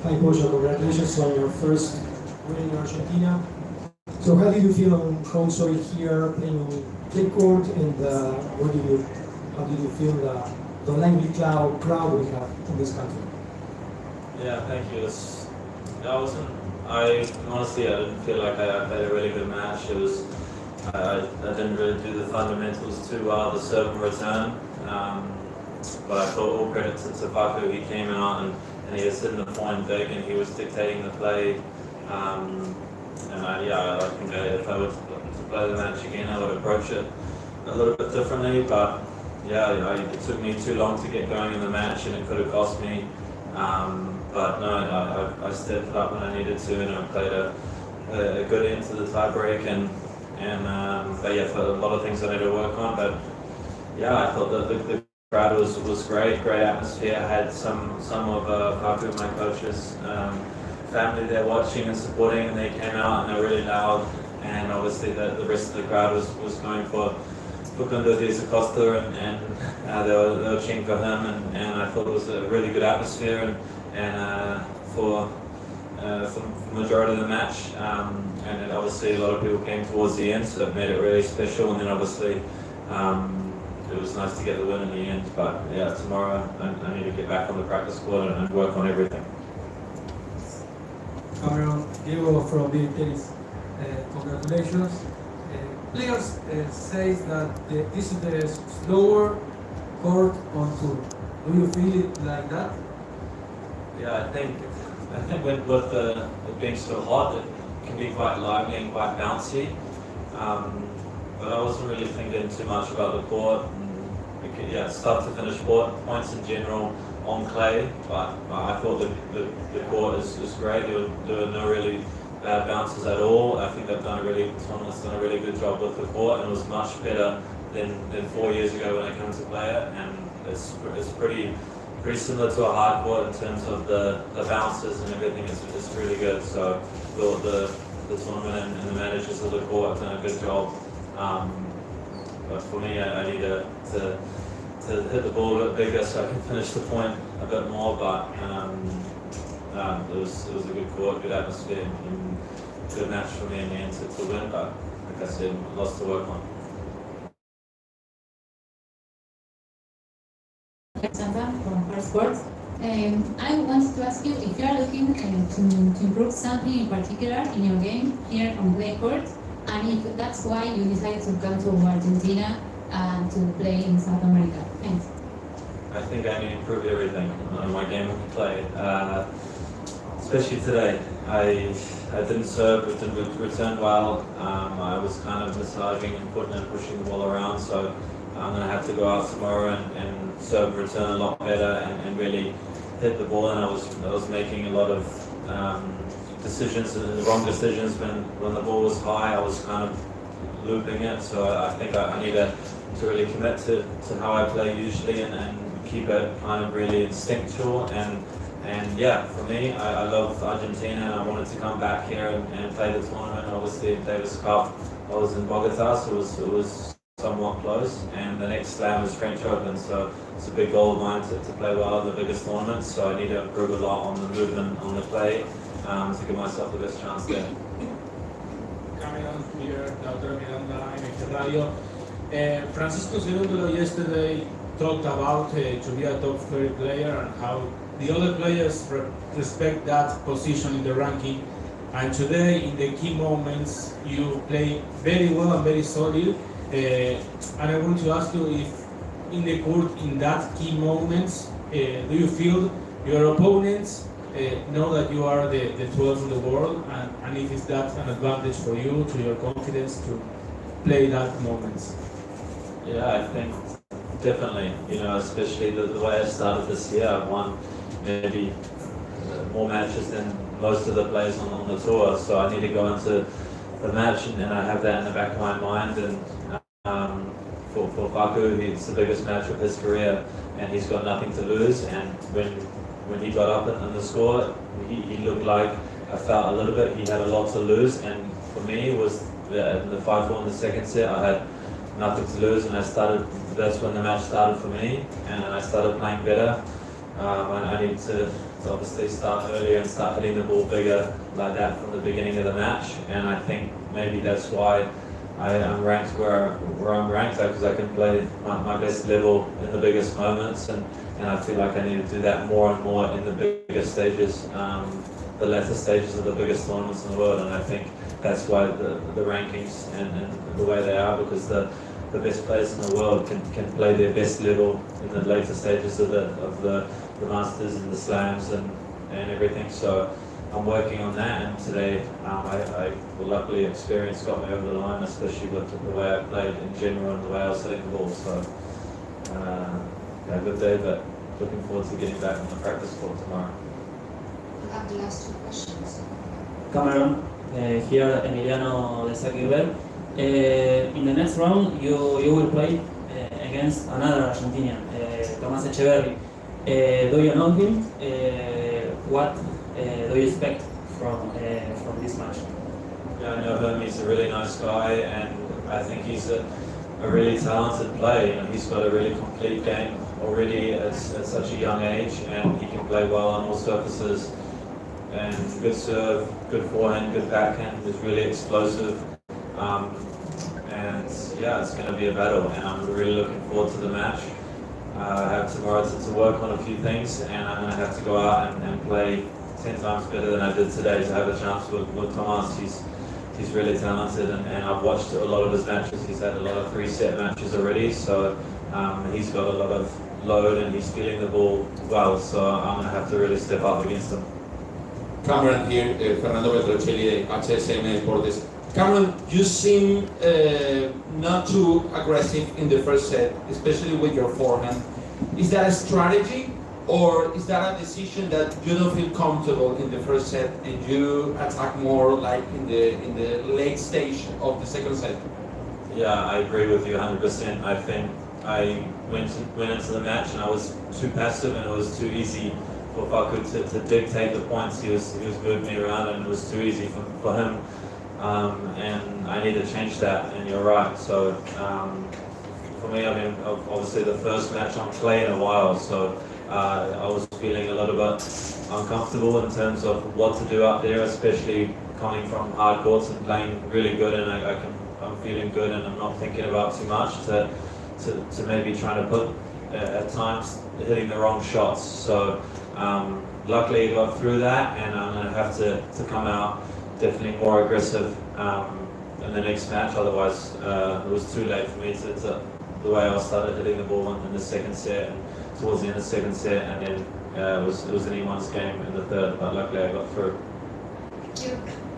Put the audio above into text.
Hi Bojo, congratulations on your first win in Argentina. So how did you feel on home soil here, playing on clay court, and how did you feel the lively crowd we have in this country? Yeah, thank you. I honestly, I didn't feel like I played a really good match. I didn't really do the fundamentals too well, the serve and return. But I thought all credit to Faku. He came out and he was hitting the point big and he was dictating the play. I think if I were to play the match again, I would approach it a little bit differently. But it took me too long to get going in the match and it could have cost me. But no, I stepped it up when I needed to and I played a good end to the tie break for a lot of things I need to work on. But I thought that the crowd was great atmosphere. I had some of Faku, my coach's family there watching and supporting, and they came out and they were really loud. And obviously the rest of the crowd was going for Facundo Diaz Acosta and they were cheering for him, and I thought it was a really good atmosphere and for the majority of the match. And then obviously a lot of people came towards the end, so it made it really special. And then obviously it was nice to get the win in the end. But tomorrow I need to get back on the practice court and work on everything. Cameron, Diego from Big Tennis. Congratulations. Players say that this is the slower court on tour. Do you feel it like that? Yeah, I think with it being so hot, it can be quite lively and quite bouncy. But I wasn't really thinking too much about the court. It's tough to finish points in general on clay, but I thought the court is great. There were no really bad bounces at all. I think Tournament's done a really good job with the court, and it was much better than 4 years ago when I came to play it. And it's pretty similar to a hard court in terms of the bounces and everything. It's really good. So the tournament and the managers of the court have done a good job. But for me, I need to hit the ball a bit bigger so I can finish the point a bit more. But it was a good court, good atmosphere, and good match for me in the end to win. But like I said, lots to work on. Alexandra from First Sports. I wanted to ask you if you are looking to improve something in particular in your game here on clay court, and if that's why you decided to come to Argentina and to play in South America. Thanks. I think I need to improve everything on my game of play, especially today. I didn't serve, it didn't return well. I was kind of massaging and pushing the ball around, so I'm going to have to go out tomorrow and serve and return a lot better and really hit the ball. And I was making a lot of decisions, the wrong decisions when the ball was high. I was kind of looping it, so I think I need to really commit to how I play usually and keep it kind of really instinctual. And for me, I love Argentina and I wanted to come back here and play the tournament. Obviously, Davis Cup, I was in Bogota, so it was somewhat close. And the next slam is French Open, so it's a big goal of mine to play well in the biggest tournaments. So I need to improve a lot on the movement on the play to give myself the best chance there. Cameron here, Dr. Miranda, MX Radio. Francisco Cerúndolo yesterday talked about to be a top 30 player and how the other players respect that position in the ranking. And today, in the key moments, you play very well and very solid. And I want to ask you if in the court, in that key moments, do you feel your opponents know that you are the 12th in the world, and if is that an advantage for you, to your confidence to play that moments? Yeah, I think definitely, especially the way I started this year. I've won maybe more matches than most of the players on the tour, so I need to go into the match and I have that in the back of my mind. And for Faku, it's the biggest match of his career and he's got nothing to lose. And when he got up in the score, he looked like, I felt a little bit, he had a lot to lose. And for me, it was the 5-4 in the second set, I had nothing to lose, and that's when the match started for me, and I started playing better. I need to obviously start earlier and start hitting the ball bigger like that from the beginning of the match, and I think maybe that's why I'm ranked where I'm ranked, because I can play my best level in the biggest moments, and I feel like I need to do that more and more in the biggest stages, the latter stages of the biggest tournaments in the world, and I think that's why the rankings and the way they are, because the best players in the world can play their best level in the later stages of the Masters and the Slams and everything. So I'm working on that, and today I luckily experience got me over the line, especially with the way I played in general and the way I was hitting the ball. So a good day, but looking forward to getting back on the practice court tomorrow. We have the last two questions. Cameron, here Emiliano de Saquibel. In the next round, you will play against another Argentinian, Tomás Echeverry. Do you know him? What do you expect from this match? Yeah, I know him. He's a really nice guy, and I think he's a really talented player. You know, he's got a really complete game already at such a young age, and he can play well on all surfaces. And good serve, good forehand, good backhand. Is really explosive. And yeah, it's going to be a battle, and I'm really looking forward to the match. I have tomorrow to work on a few things, and I'm going to have to go out and play 10 times better than I did today to have a chance with Tomás. He's really talented, and I've watched a lot of his matches. He's had a lot of 3-set matches already, so he's got a lot of load and he's feeling the ball well, so I'm going to have to really step up against him. Cameron here, Fernando Beltrocelli, HSM Deportes. Cameron, you seem not too aggressive in the first set, especially with your forehand. Is that a strategy, or is that a decision that you don't feel comfortable in the first set and you attack more like in the late stage of the second set? Yeah, I agree with you 100%. I think I went into the match and I was too passive, and it was too easy for Facu to dictate the points. He was moving me around, and it was too easy for him. And I need to change that, and you're right. So for me, I mean, obviously the first match I'm playing a while, so I was feeling a little bit uncomfortable in terms of what to do up there, especially coming from hard courts and playing really good, and I'm feeling good, and I'm not thinking about too much to maybe trying to put at times hitting the wrong shots. So luckily I got through that, and I'm going to have to come out definitely more aggressive in the next match. Otherwise, it was too late for me to the way I started hitting the ball in the second set and towards the end of the second set, and then it was anyone's game in the third. But luckily, I got through. Thank you.